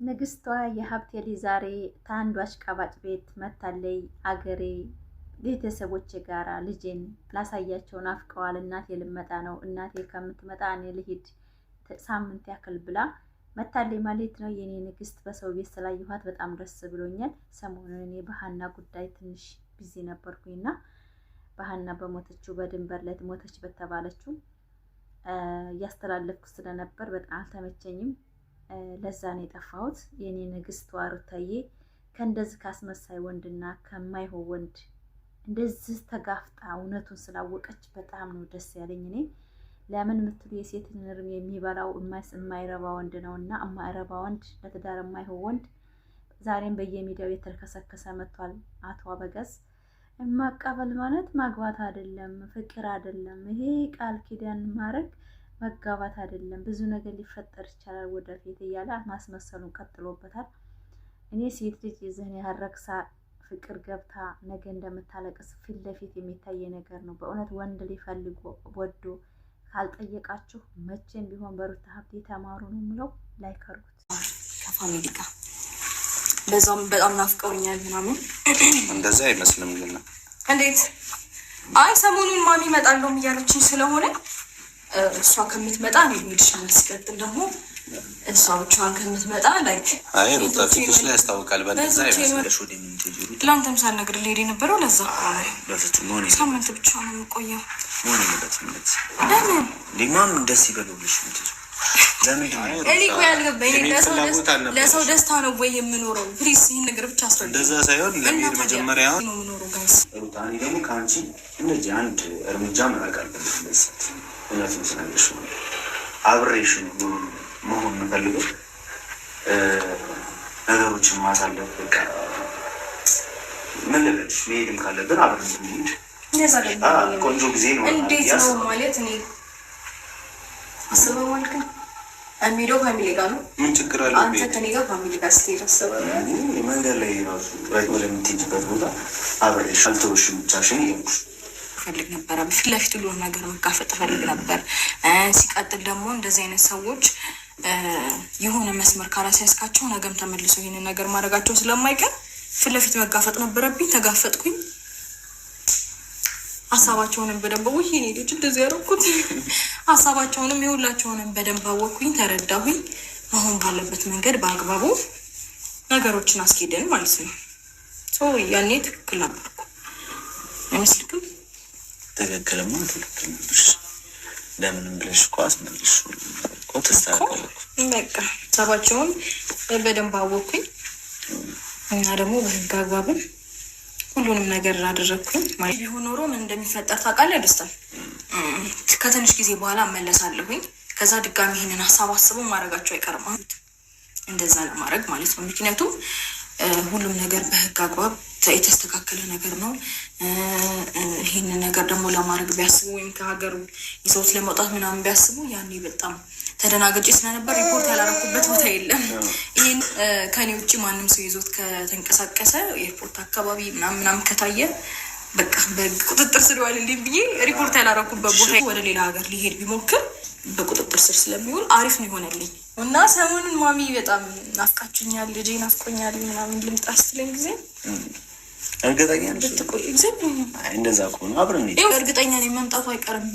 ንግስቷ የሀብቴ ልጅ ዛሬ ታንዱ አሽቃባጭ ቤት መታለይ አገሬ ቤተሰቦቼ ጋራ ልጄን ላሳያቸው ናፍቀዋል። እናቴ ልመጣ ነው። እናቴ ከምትመጣ እኔ ልሂድ ሳምንት ያክል ብላ መታለይ ማለት ነው። የኔ ንግስት በሰው ቤት ስላየኋት በጣም ደስ ብሎኛል። ሰሞኑን እኔ በሀና ጉዳይ ትንሽ ቢዚ ነበርኩኝና በሀና በሞተችው በድንበር ላይ ሞተች በተባለችው እያስተላለፍኩ ስለነበር በጣም አልተመቸኝም። ለዛ ነው የጠፋሁት። የኔ ንግስት ሩታዬ ከእንደዚህ ካስመሳይ ወንድና ከማይሆን ወንድ እንደዚህ ተጋፍጣ እውነቱን ስላወቀች በጣም ነው ደስ ያለኝ። እኔ ለምን ምትሉ የሴትን እርም የሚበላው የማይረባ ወንድ ነውና የማይረባ ወንድ ለትዳር የማይሆን ወንድ ዛሬም በየሚዲያው የተከሰከሰ መጥቷል። አቶ አበጋዝ ማቀበል ማለት ማግባት አይደለም፣ ፍቅር አይደለም። ይሄ ቃል ኪዳን ማድረግ መጋባት አይደለም። ብዙ ነገር ሊፈጠር ይችላል ወደፊት እያለ ማስመሰሉን ቀጥሎበታል። እኔ ሴት ልጅ ይዘን ያረክሳ ፍቅር ገብታ ነገ እንደምታለቅስ ፊት ለፊት የሚታይ ነገር ነው። በእውነት ወንድ ሊፈልጉ ወዶ ካልጠየቃችሁ መቼም ቢሆን በሩታ ሀብቴ ተማሩ ነው የምለው። ላይክ አድርጉት። ከፋሚሊ ጋር በዛም በጣም ናፍቀውኛል ምናምን እንደዛ አይመስልም ግን እንዴት? አይ ሰሞኑን ማሚ እመጣለሁ እያለችኝ ስለሆነ እሷ ከምትመጣ ነው የሚልሻል። ሲቀጥል ደግሞ እሷ ብቻዋን ከምትመጣ ላይክ አይ ሩታ ፊትሽ ላይ ያስታውቃል። በነዛ አይመስልሽ ወደ ምን ትሄጂ? ለአንተም ሳልነግር ልሄድ የነበረው ለዛ በፍጹም ሆነ ሳምንት ብቻ ነው የምቆየው። ሆነ ማለት ነው። ለምን ሊማም ደስ ይበሉልሽ እንጂ ለምን እኔ እኮ ያልገባኝ ለሰው ደስታ ነው ወይ የምኖረው? ፕሊዝ ይሄን ነገር ብቻ አስተውል። እንደዛ ሳይሆን ለምን መጀመሪያ ነው የምኖረው ጋይስ። ሩታ እኔ ደግሞ ካንቺ እንደዚህ አንድ እርምጃ መራቅ አለብሽ። እውነቱን ስነግርሽ አብሬሽ መሆን የምፈልገው ነገሮችን ማሳለፍ በቃ ምን ልበልሽ፣ መሄድም ካለብን አብረን እንሂድ። ቆንጆ ጊዜ ነው። እንዴት ነው ማለት እኔ አስበው ማለት ነው። የሚሄደው ፋሚሊ ጋር ነው። ምን ችግር አለ? አንተ ከኔ ጋር ፋሚሊ ጋር ስትሄድ አስበው መንገድ ላይ ራሱ ወደምትሄጂበት ቦታ አብሬሽ አልተውሽም፣ ብቻሽን እያልኩሽ ፈልግ ነበር። በፊት ለፊት ሁሉ ነገር መጋፈጥ ፈልግ ነበር። ሲቀጥል ደግሞ እንደዚህ አይነት ሰዎች የሆነ መስመር ካላስያዝካቸው ነገም ተመልሶ ይሄንን ነገር ማድረጋቸው ስለማይቀር ፊት ለፊት መጋፈጥ ነበረብኝ። ተጋፈጥኩኝ። ሀሳባቸውንም በደንብ ወይ እኔ ልጅ እንደዚህ ያደረኩት ሀሳባቸውንም የሁላቸውንም በደንብ አወቅኩኝ፣ ተረዳሁኝ። አሁን ባለበት መንገድ በአግባቡ ነገሮችን አስኬደን ማለት ነው። ያኔ ትክክል ነበርኩ አይመስልክም? ተገከለማ ትልክልሽ ለምንም ብለሽ እኮ አስመልሽ እኮ ተስተካከለኩ። በቃ ሀሳባቸውን በደንብ አወቅኩኝ እና ደግሞ በህግ አግባብም ሁሉንም ነገር አደረግኩኝ። ማለት ቢሆን ኖሮ ምን እንደሚፈጠር ታውቃለህ? ደስታ ከትንሽ ጊዜ በኋላ እመለሳለሁኝ። ከዛ ድጋሚ ይህንን ሀሳብ አስበው ማድረጋቸው አይቀርም እንደዛ ለማድረግ ማለት ነው። ምክንያቱም ሁሉም ነገር በህግ አግባብ የተስተካከለ ነገር ነው። ይህንን ነገር ደግሞ ለማድረግ ቢያስቡ ወይም ከሀገሩ ይዘውት ለመውጣት ምናምን ቢያስቡ ያኔ በጣም ተደናገጭ ስለነበር ሪፖርት ያላረኩበት ቦታ የለም። ይህን ከኔ ውጭ ማንም ሰው ይዞት ከተንቀሳቀሰ ኤርፖርት አካባቢ ምናምን ከታየ በቃ በህግ ቁጥጥር ስር ይዋልልኝ ብዬ ሪፖርት ያላረኩበት ቦታ ወደ ሌላ ሀገር ሊሄድ ቢሞክር በቁጥጥር ስር ስለሚውል አሪፍ ነው ይሆነልኝ። እና ሰሞኑን ማሚ በጣም ናፍቃችኛል፣ ልጄ ናፍቆኛል ምናምን ልምጣ ስትለኝ ጊዜ እርግጠኛ ነሽ? እንደዛ ከሆነ አብረን እንሂድ። እርግጠኛ ነኝ መምጣቱ አይቀርም።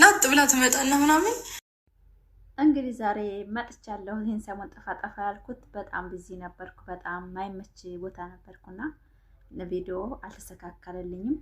ላጥ ብላ ትመጣና ምናምን። እንግዲህ ዛሬ መጥቻለሁ። ይህን ሰሞን ጠፋ ያልኩት በጣም ቢዚ ነበርኩ። በጣም ማይመች ቦታ ነበርኩና ቪዲዮ አልተስተካከለልኝም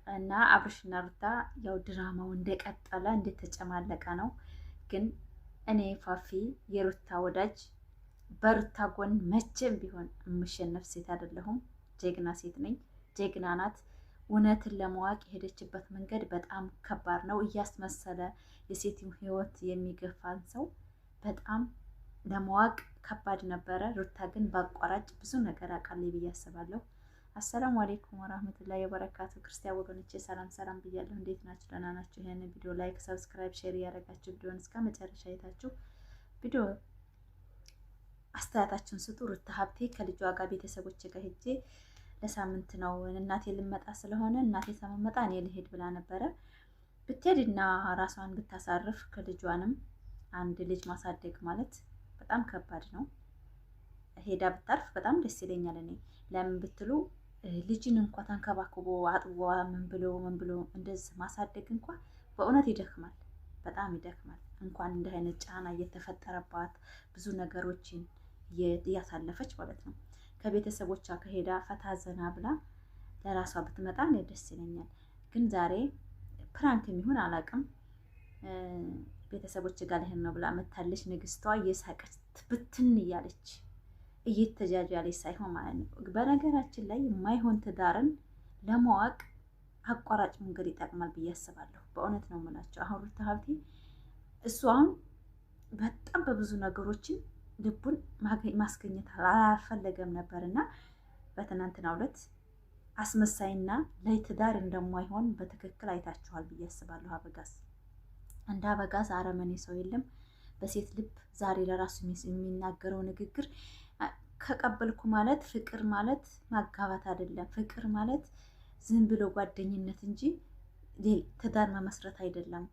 እና አብርሽና ሩታ ያው ድራማው እንደቀጠለ እንደተጨማለቀ ነው። ግን እኔ ፋፊ የሩታ ወዳጅ በሩታ ጎን መቼም ቢሆን የምሸነፍ ሴት አይደለሁም። ጀግና ሴት ነኝ። ጀግና ናት። እውነትን ለማወቅ የሄደችበት መንገድ በጣም ከባድ ነው። እያስመሰለ የሴትን ሕይወት የሚገፋን ሰው በጣም ለማወቅ ከባድ ነበረ። ሩታ ግን በአቋራጭ ብዙ ነገር አውቃለች ብዬ አስባለሁ። አሰላሙ አሌይኩም ወራህመቱላሂ ወበረካቱ። ክርስቲያን ወገኖቼ ሰላም ብያለሁ። እንዴት ናችሁ? ደህና ናችሁ? ይህን ቪዲዮ ላይክ፣ ሰብስክራይብ፣ ሼር እያደረጋችሁ ቪዲዮን እስከ መጨረሻ አይታችሁ ቪዲዮ አስተያየታችሁን ስጡ። ሩታ ሀብቴ ከልጇ ጋር ቤተሰቦች ጋር ሄጄ ለሳምንት ነው እናቴ ልመጣ ስለሆነ እናቴ ሳመጣ እኔ ልሄድ ብላ ነበረ። ብትሄድና ራሷን ብታሳርፍ ከልጇንም አንድ ልጅ ማሳደግ ማለት በጣም ከባድ ነው። ሄዳ ብታርፍ በጣም ደስ ይለኛል እኔ። ለምን ብትሉ ልጅን እንኳ ተንከባክቦ አጥቦ ምን ብሎ እንደዚህ ማሳደግ እንኳ በእውነት ይደክማል፣ በጣም ይደክማል። እንኳን እንደ አይነት ጫና እየተፈጠረባት ብዙ ነገሮችን እያሳለፈች ማለት ነው። ከቤተሰቦቿ ከሄዳ ፈታ ዘና ብላ ለራሷ ብትመጣ እኔ ደስ ይለኛል። ግን ዛሬ ፕራንክ የሚሆን አላውቅም፣ ቤተሰቦች ጋር ልሄድ ነው ብላ መታለች። ንግስቷ እየሳቀች ብትን እያለች እየተጃጃለች ሳይሆን ማለት ነው። በነገራችን ላይ የማይሆን ትዳርን ለማወቅ አቋራጭ መንገድ ይጠቅማል ብዬ አስባለሁ። በእውነት ነው የምላቸው። አሁን ሩታ ሀብቴ እሱ አሁን በጣም በብዙ ነገሮችን ልቡን ማስገኘት አልፈለገም ነበር እና በትናንትናው ዕለት አስመሳይና ለትዳር እንደማይሆን በትክክል አይታችኋል ብዬ አስባለሁ። አበጋዝ እንደ አበጋዝ አረመኔ ሰው የለም። በሴት ልብ ዛሬ ለራሱ የሚናገረው ንግግር ከቀበልኩ ማለት ፍቅር ማለት ማጋባት አይደለም። ፍቅር ማለት ዝም ብሎ ጓደኝነት እንጂ ትዳር መመስረት አይደለም።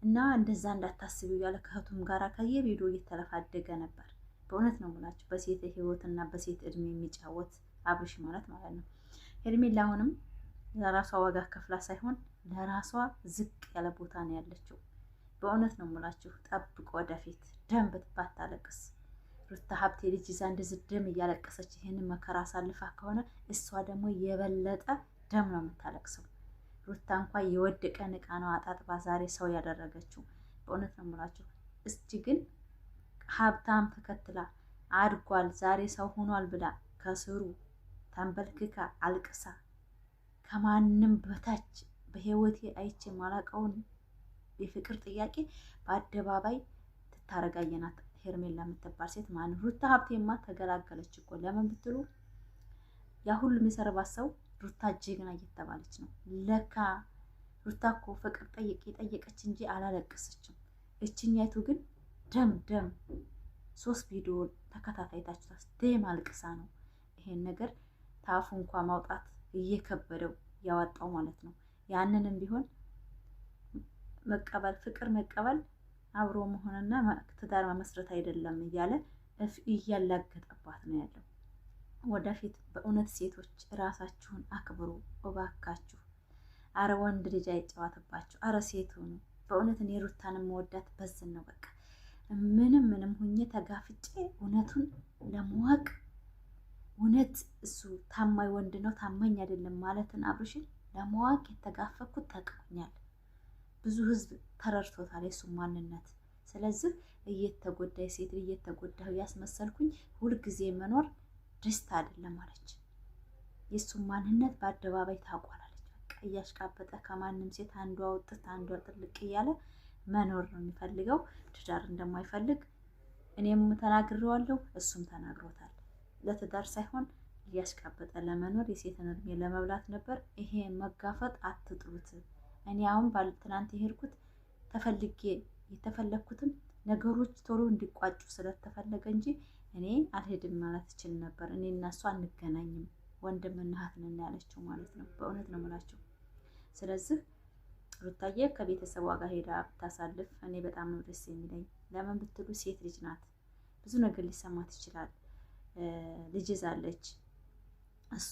እና እንደዛ እንዳታስቡ እያለ ከእህቱም ጋር ከየቪዲዮ እየተለፋደገ ነበር። በእውነት ነው የምላችሁ በሴት ህይወትና በሴት እድሜ የሚጫወት አብርሽ ማለት ነው። ሄርሜላ አሁንም ለራሷ ዋጋ ከፍላ ሳይሆን ለራሷ ዝቅ ያለ ቦታ ነው ያለችው። በእውነት ነው የምላችሁ ጠብቆ ወደፊት ደም ባታለቅስ ሩታ ሀብቴ ልጅ ይዛ እንደዚህ ደም እያለቀሰች ይሄንን መከራ አሳልፋ ከሆነ እሷ ደግሞ የበለጠ ደም ነው የምታለቅሰው። ሩታ እንኳን የወደቀ እቃ ነው አጣጥባ ዛሬ ሰው ያደረገችው። በእውነት ነው የምላችሁ። እስቲ ግን ሀብታም ተከትላ አድጓል ዛሬ ሰው ሆኗል ብላ ከስሩ ተንበልክካ አልቅሳ ከማንም በታች በህይወቴ አይቼ ማላቀውን የፍቅር ጥያቄ በአደባባይ ትታረጋየናት ሄርሜላ የምትባል ሴት ማለት ሩታ ሀብቴማ ተገላገለች እኮ። ለምን ብትሉ ያ ሁሉ የሚሰርባት ሰው ሩታ ጀግና እየተባለች ነው። ለካ ሩታ እኮ ፍቅር ጠየቀች እንጂ አላለቀሰችም። እችኛይቱ ግን ደም 3 ቪዲዮ ተከታታይታችኋል። ደም አልቅሳ ነው ይሄን ነገር ታፉ እንኳ ማውጣት እየከበደው ያወጣው ማለት ነው። ያንንም ቢሆን መቀበል ፍቅር መቀበል አብሮ መሆንና ትዳር መመስረት አይደለም እያለ እያላገጠባት ነው ያለው። ወደፊት በእውነት ሴቶች ራሳችሁን አክብሩ እባካችሁ። አረ ወንድ ልጅ አይጫወትባችሁ። አረ ሴት ሁኑ። በእውነት እኔ ሩታን መወዳት በዝን ነው በቃ ምንም ሁኜ ተጋፍጬ እውነቱን ለማወቅ እውነት እሱ ታማኝ ወንድ ነው ታማኝ አይደለም ማለትን አብርሽን ለማወቅ የተጋፈኩት ጠቅሞኛል። ብዙ ህዝብ ተረድቶታል የሱ ማንነት። ስለዚህ እየተጎዳይ ሴት እየተጎዳሁ ያስመሰልኩኝ ሁልጊዜ መኖር ደስታ አይደለም አለች። የሱ ማንነት በአደባባይ ታውቋላለች። በቃ እያሽቃበጠ ከማንም ሴት አንዷ ወጥት አንዷ ጥልቅ እያለ መኖር ነው የሚፈልገው። ትዳር እንደማይፈልግ እኔም ተናግሬዋለሁ፣ እሱም ተናግሮታል። ለትዳር ሳይሆን እያሽቃበጠ ለመኖር የሴትን እድሜ ለመብላት ነበር። ይሄ መጋፈጥ አትጥሉት። እኔ አሁን ትናንት የሄድኩት ተፈልጌ የተፈለግኩትም ነገሮች ቶሎ እንዲቋጩ ስለተፈለገ እንጂ እኔ አልሄድም ማለት እችል ነበር። እኔ እና እሷ አንገናኝም ወንድምና እህት ነን ያለችው ማለት ነው። በእውነት ነው የምላቸው። ስለዚህ ሩታዬ ከቤተሰቧ ጋር ሄዳ ብታሳልፍ እኔ በጣም ነው ደስ የሚለኝ። ለምን ብትሉ ሴት ልጅ ናት፣ ብዙ ነገር ሊሰማት ይችላል። ልጅ ይዛለች። እሱ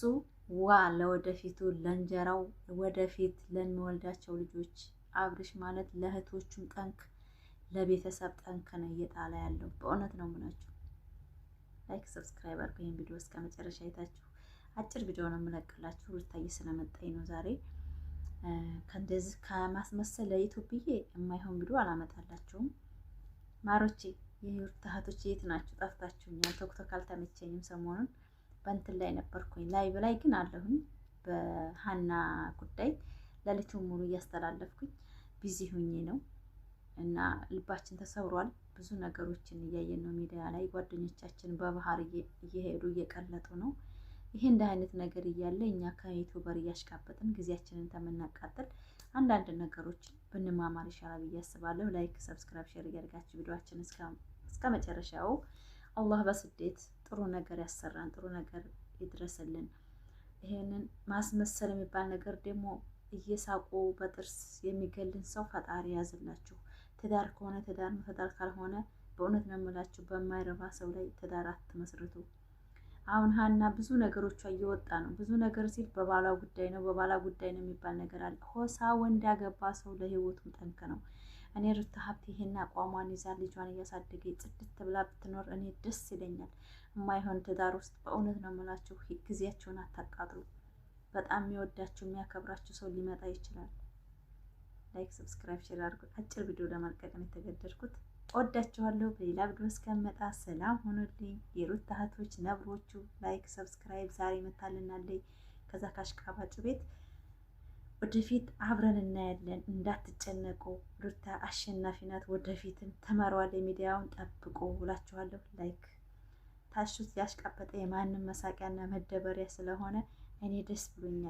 ለወደፊቱ ለእንጀራው ወደፊት ለሚወልዳቸው ልጆች አብርሽ ማለት ለእህቶቹም ጠንክ ለቤተሰብ ጠንክ ነው እየጣለ ያለው። በእውነት ነው የምላችሁ። ላይክ ሰብስክራይብ አድርጉ። ይሄን ቪዲዮ እስከ መጨረሻ አይታችሁ አጭር ቪዲዮ ነው የምለቅላችሁ። ሩታዬ ስለመጣኝ ነው ዛሬ ከእንደዚህ ከማስመሰል ለዩቲዩብዬ የማይሆን ቪዲዮ አላመጣላችሁም። ማሮቼ የሩታ እህቶች የት ናችሁ? ጠፍታችሁኛል። ቶክቶክ አልተመቸኝም ሰሞኑን በእንትን ላይ ነበርኩኝ። ላይቭ ላይ ግን አለሁኝ በሀና ጉዳይ ሌሊቱን ሙሉ እያስተላለፍኩኝ ቢዚ ሁኜ ነው እና ልባችን ተሰብሯል። ብዙ ነገሮችን እያየን ነው ሚዲያ ላይ። ጓደኞቻችን በባህር እየሄዱ እየቀለጡ ነው። ይሄ እንደ አይነት ነገር እያለ እኛ ከዩቲዩበር እያሽቃበጥን ጊዜያችንን ተመናቃጥል አንዳንድ ነገሮች ብንማማር ይሻላል ብዬ አስባለሁ። ላይክ ሰብስክራይብ ሼር እያደረጋችሁ ቪዲዮአችንን እስከ መጨረሻው አላህ በስደት ጥሩ ነገር ያሰራን፣ ጥሩ ነገር ይድረስልን። ይሄንን ማስመሰል የሚባል ነገር ደግሞ እየሳቁ በጥርስ የሚገልን ሰው ፈጣሪ ያዝላችሁ። ትዳር ከሆነ ትዳር ነው፣ ትዳር ካልሆነ በእውነት ነው የምላችሁ፣ በማይረባ ሰው ላይ ትዳር አትመስርቱ። አሁን ሀና ብዙ ነገሮቿ እየወጣ ነው። ብዙ ነገር ሲል በባሏ ጉዳይ ነው በባሏ ጉዳይ ነው የሚባል ነገር አለ። ሆሳ ወንድ ያገባ ሰው ለህይወቱም ጠንቅ ነው። እኔ ሩታ ሀብት ይሄን አቋሟን ይዛ ልጇን እያሳደገ ጽድት ብላ ብትኖር እኔ ደስ ይለኛል። የማይሆን ትዳር ውስጥ በእውነት ነው የምላችሁ ጊዜያቸውን አታቃጥሉ። በጣም የሚወዳችሁ የሚያከብራችሁ ሰው ሊመጣ ይችላል። ላይክ፣ ሰብስክራይብ፣ ሼር አድርጉ። አጭር ቪዲዮ ለመልቀቅ ነው የተገደድኩት። ወዳችኋለሁ። በሌላ ቪዲዮ እስከመጣ ሰላም ሆኖልኝ። የሩታ እህቶች ነብሮቹ ላይክ፣ ሰብስክራይብ ዛሬ መታልናለኝ ከዛ ካሽቃባጩ ቤት ወደፊት አብረን እናያለን። እንዳትጨነቁ። ሩታ አሸናፊ ናት። ወደፊትም ተመሯል። የሚዲያውን ጠብቁ ብላችኋለሁ። ላይክ ታሹት ያሽቃበጠ የማንም መሳቂያና መደበሪያ ስለሆነ እኔ ደስ ብሎኛል።